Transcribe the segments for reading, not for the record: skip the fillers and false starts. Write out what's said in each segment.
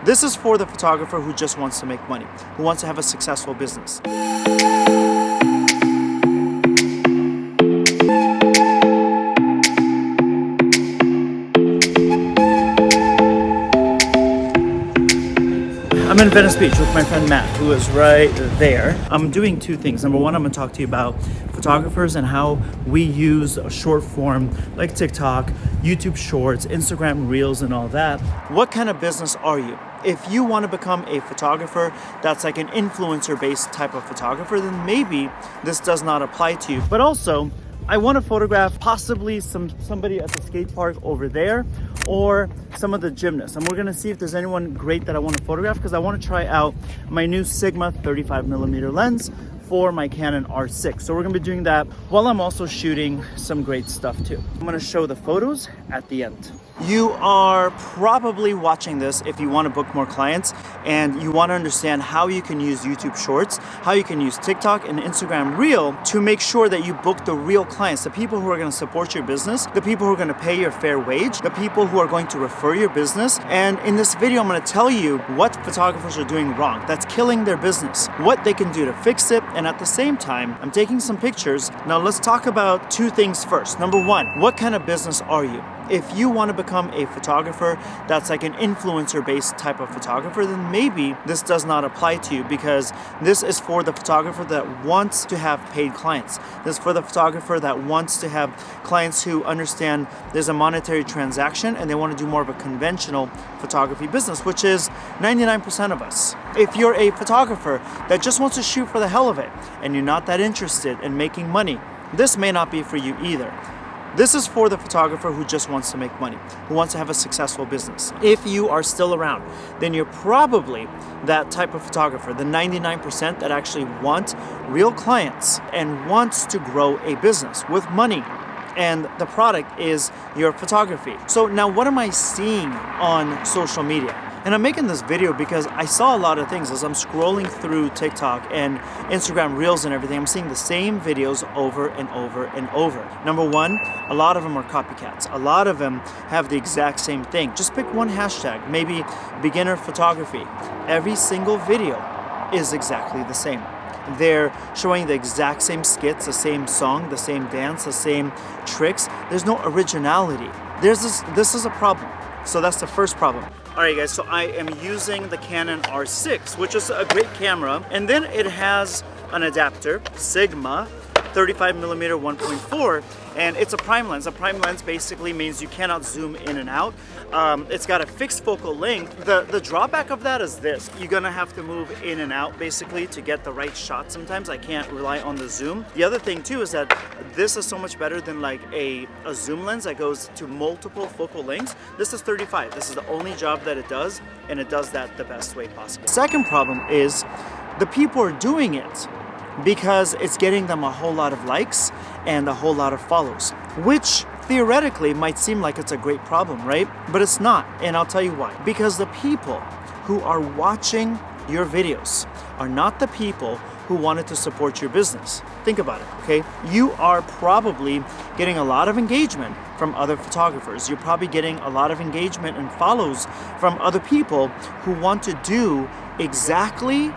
This is for the photographer who just wants to make money, who wants to have a successful business. I'm in Venice Beach with my friend Matt, who is right there. I'm doing two things. Number one, I'm gonna talk to you about photographers and how we use a short form like TikTok, YouTube Shorts, Instagram Reels, and all that. What kind of business are you? If you want to become a photographer that's like an influencer-based type of photographer, then maybe this does not apply to you. But also, I want to photograph possibly somebody at the skate park over there or some of the gymnasts. And we're going to see if there's anyone great that I want to photograph because I want to try out my new Sigma 35mm lens for my Canon R6. So we're going to be doing that while I'm also shooting some great stuff too. I'm going to show the photos at the end. You are probably watching this if you want to book more clients and you want to understand how you can use YouTube Shorts, how you can use TikTok and Instagram Reel to make sure that you book the real clients, the people who are going to support your business, the people who are going to pay your fair wage, the people who are going to refer your business. And in this video, I'm going to tell you what photographers are doing wrong that's killing their business, what they can do to fix it, and at the same time, I'm taking some pictures. Now let's talk about two things first. Number one, what kind of business are you? If you want to become a photographer that's like an influencer-based type of photographer, then maybe this does not apply to you because this is for the photographer that wants to have paid clients. This is for the photographer that wants to have clients who understand there's a monetary transaction and they want to do more of a conventional photography business, which is 99% of us. If you're a photographer that just wants to shoot for the hell of it and you're not that interested in making money, this may not be for you either. This is for the photographer who just wants to make money, who wants to have a successful business. If you are still around, then you're probably that type of photographer, the 99% that actually want real clients and wants to grow a business with money. And the product is your photography. So now what am I seeing on social media? And I'm making this video because I saw a lot of things as I'm scrolling through TikTok and Instagram Reels and everything. I'm seeing the same videos over and over and over. Number one, a lot of them are copycats. A lot of them have the exact same thing. Just pick one hashtag, maybe beginner photography. Every single video is exactly the same. They're showing the exact same skits, the same song, the same dance, the same tricks. There's no originality. This is a problem. So that's the first problem. Alright guys, so I am using the Canon R6, which is a great camera, and then it has an adapter, Sigma 35mm 1.4, and it's a prime lens. A prime lens basically means you cannot zoom in and out. It's got a fixed focal length. The drawback of that is this. You're gonna have to move in and out basically to get the right shot sometimes. I can't rely on the zoom. The other thing too is that this is so much better than like a zoom lens that goes to multiple focal lengths. This is 35. This is the only job that it does, and it does that the best way possible. Second problem is the people are doing it because it's getting them a whole lot of likes and a whole lot of follows, which theoretically might seem like it's a great problem, right? But it's not, and I'll tell you why. Because the people who are watching your videos are not the people who wanted to support your business. Think about it, okay? You are probably getting a lot of engagement from other photographers. You're probably getting a lot of engagement and follows from other people who want to do exactly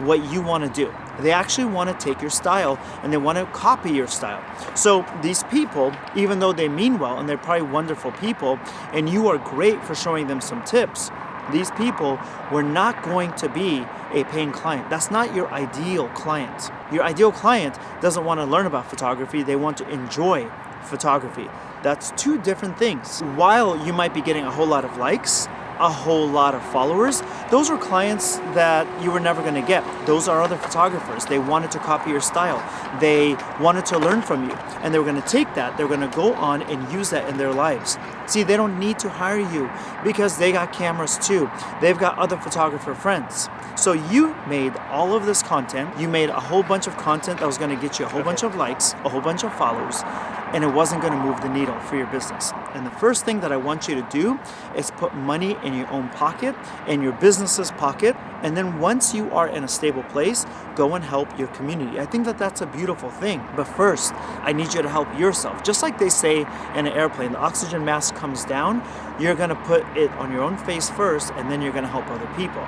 what you want to do. They actually want to take your style and they want to copy your style. So these people, even though they mean well and they're probably wonderful people and you are great for showing them some tips, these people were not going to be a paying client. That's not your ideal client. Your ideal client doesn't want to learn about photography. They want to enjoy photography. That's two different things. While you might be getting a whole lot of likes, a whole lot of followers, those are clients that you were never going to get. Those are other photographers. They wanted to copy your style. They wanted to learn from you, and they were going to take that. They're going to go on and use that in their lives. See, they don't need to hire you because they got cameras too. They've got other photographer friends. So you made all of this content. You made a whole bunch of content that was going to get you a whole bunch of likes, a whole bunch of followers, and it wasn't going to move the needle for your business. And the first thing that I want you to do is put money in your own pocket, in your business's pocket, and then once you are in a stable place, go and help your community. I think that that's a beautiful thing. But first, I need you to help yourself. Just like they say in an airplane, the oxygen mask comes down, you're going to put it on your own face first, and then you're going to help other people.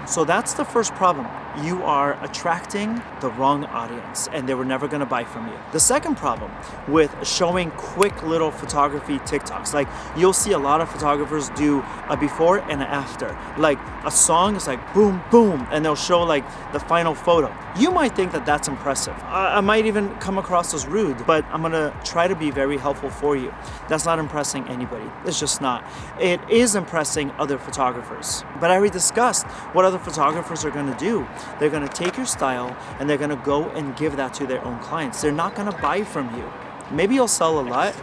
So that's the first problem. You are attracting the wrong audience and they were never gonna buy from you. The second problem with showing quick little photography TikToks, like you'll see a lot of photographers do a before and an after. Like a song is like boom, boom, and they'll show like the final photo. You might think that that's impressive. I might even come across as rude, but I'm gonna try to be very helpful for you. That's not impressing anybody. It's just not. It is impressing other photographers. But I already discussed what other photographers are gonna do. They're gonna take your style and they're gonna go and give that to their own clients. They're not gonna buy from you. Maybe you'll sell a lot,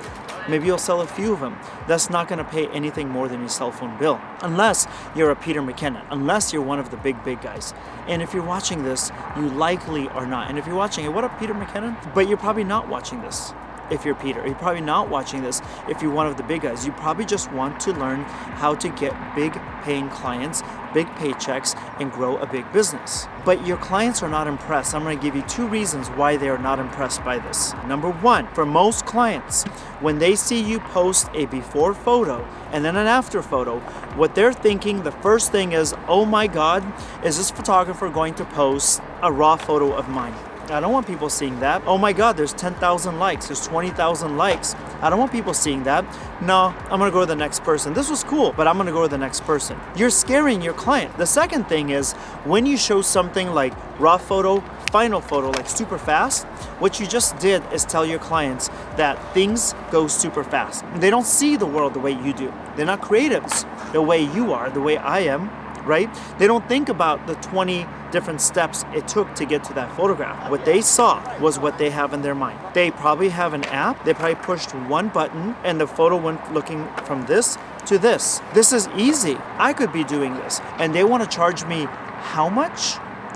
maybe you'll sell a few of them. That's not gonna pay anything more than your cell phone bill. Unless you're a Peter McKinnon, unless you're one of the big guys. And if you're watching this, you likely are not. And if you're watching it, what up Peter McKinnon? But you're probably not watching this. If you're Peter, you're probably not watching this if you're one of the big guys. You probably just want to learn how to get big paying clients, big paychecks, and grow a big business. But your clients are not impressed. I'm gonna give you 2 reasons why they are not impressed by this. Number 1, for most clients, when they see you post a before photo and then an after photo, what they're thinking, the first thing is, oh my God, is this photographer going to post a raw photo of mine? I don't want people seeing that. Oh my God, there's 10,000 likes, there's 20,000 likes. I don't want people seeing that. No, I'm gonna go to the next person. This was cool, but I'm gonna go to the next person. You're scaring your client. The second thing is, when you show something like raw photo, final photo, like super fast, what you just did is tell your clients that things go super fast. They don't see the world the way you do. They're not creatives the way you are, the way I am, right? They don't think about the 20 different steps it took to get to that photograph. What they saw was what they have in their mind. They probably have an app, they probably pushed one button and the photo went looking from this to this. This is easy. I could be doing this. And they want to charge me how much?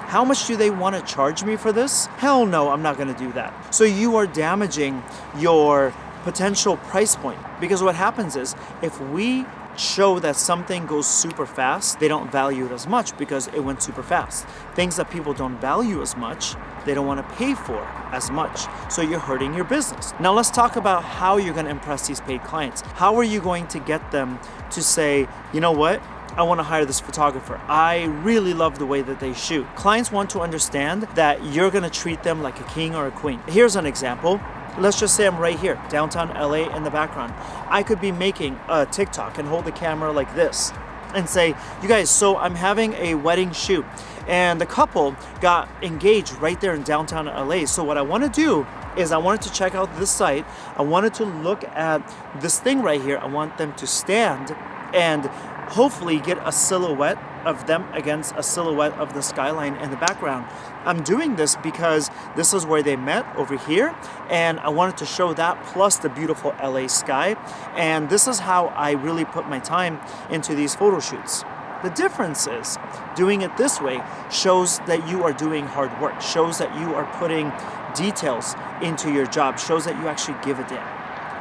How much do they want to charge me for this? Hell no, I'm not going to do that. So you are damaging your potential price point, because what happens is, if we show that something goes super fast, they don't value it as much because it went super fast. Things that people don't value as much, they don't want to pay for as much. So you're hurting your business. Now let's talk about how you're going to impress these paid clients. How are you going to get them to say, you know what? I want to hire this photographer. I really love the way that they shoot. Clients want to understand that you're going to treat them like a king or a queen. Here's an example. Let's just say I'm right here, downtown LA in the background. I could be making a TikTok and hold the camera like this and say, you guys, so I'm having a wedding shoot and the couple got engaged right there in downtown LA. So what I want to do is I wanted to check out this site. I wanted to look at this thing right here. I want them to stand and hopefully get a silhouette of them against a silhouette of the skyline in the background. I'm doing this because this is where they met, over here, and I wanted to show that plus the beautiful LA sky. And this is how I really put my time into these photo shoots. The difference is, doing it this way shows that you are doing hard work, shows that you are putting details into your job, shows that you actually give a damn.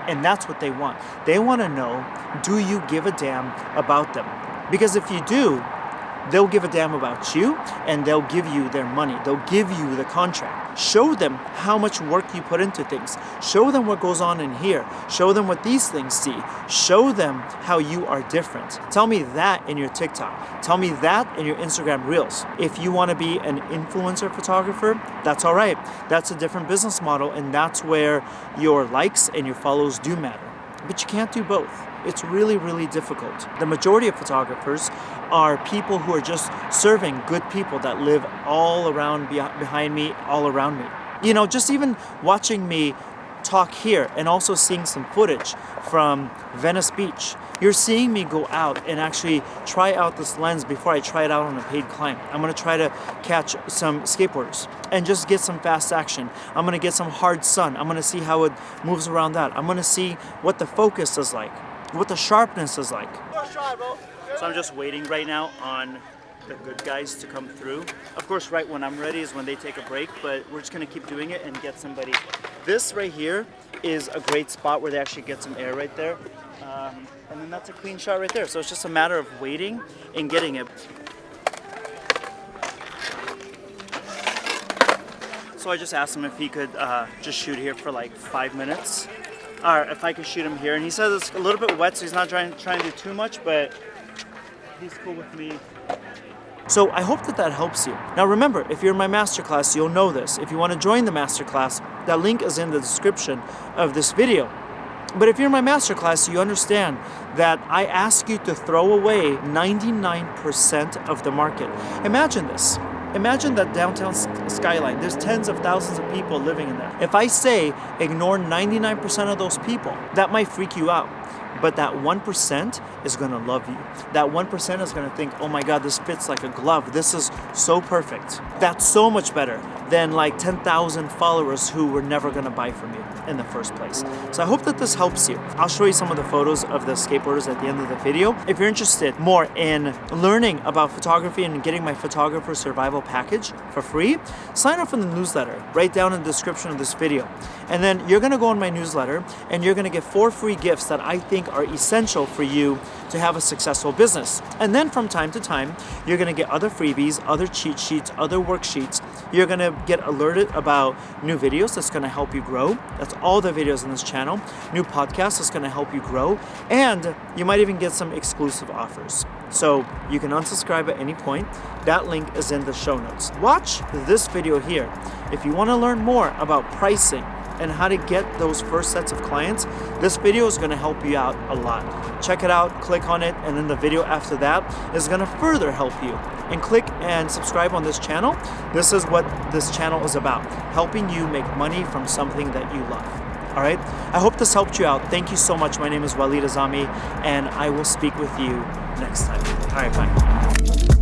And that's what they want. They want to know, do you give a damn about them? Because if you do, they'll give a damn about you and they'll give you their money. They'll give you the contract. Show them how much work you put into things. Show them what goes on in here. Show them what these things see. Show them how you are different. Tell me that in your TikTok. Tell me that in your Instagram Reels. If you want to be an influencer photographer, that's all right. That's a different business model, and that's where your likes and your follows do matter. But you can't do both. It's really, really difficult. The majority of photographers are people who are just serving good people that live all around, behind me, all around me. You know, just even watching me talk here and also seeing some footage from Venice Beach. You're seeing me go out and actually try out this lens before I try it out on a paid client. I'm gonna try to catch some skateboarders and just get some fast action. I'm gonna get some hard sun. I'm gonna see how it moves around that. I'm gonna see what the focus is like, what the sharpness is like. So I'm just waiting right now on the good guys to come through. Of course, right when I'm ready is when they take a break, but we're just gonna keep doing it and get somebody. This right here is a great spot where they actually get some air right there. And then that's a clean shot right there. So it's just a matter of waiting and getting it. So I just asked him if he could just shoot here for like 5 minutes. Or if I could shoot him here. And he says it's a little bit wet, so he's not trying to do too much, but he's cool with me. So I hope that helps you. Now remember, if you're in my masterclass, you'll know this. If you want to join the masterclass, that link is in the description of this video. But if you're in my masterclass, you understand that I ask you to throw away 99% of the market. Imagine this. Imagine that downtown skyline. There's tens of thousands of people living in there. If I say ignore 99% of those people, that might freak you out. But that 1% is gonna love you. That 1% is gonna think, oh my God, this fits like a glove. This is so perfect. That's so much better than like 10,000 followers who were never gonna buy from you in the first place. So I hope that this helps you. I'll show you some of the photos of the skateboarders at the end of the video. If you're interested more in learning about photography and getting my photographer survival package for free, sign up for the newsletter right down in the description of this video. And then you're gonna go on my newsletter and you're gonna get 4 free gifts that I think are essential for you to have a successful business. And then from time to time, you're gonna get other freebies, other cheat sheets, other worksheets. You're gonna get alerted about new videos that's gonna help you grow. That's all the videos on this channel. New podcasts that's gonna help you grow. And you might even get some exclusive offers. So you can unsubscribe at any point. That link is in the show notes. Watch this video here. If you wanna learn more about pricing, and how to get those first sets of clients, this video is going to help you out a lot. Check it out, click on it, and then the video after that is going to further help you. And click and subscribe on this channel. This is what this channel is about, helping you make money from something that you love. All right? I hope this helped you out. Thank you so much. My name is Walid Azami, and I will speak with you next time. All right, bye.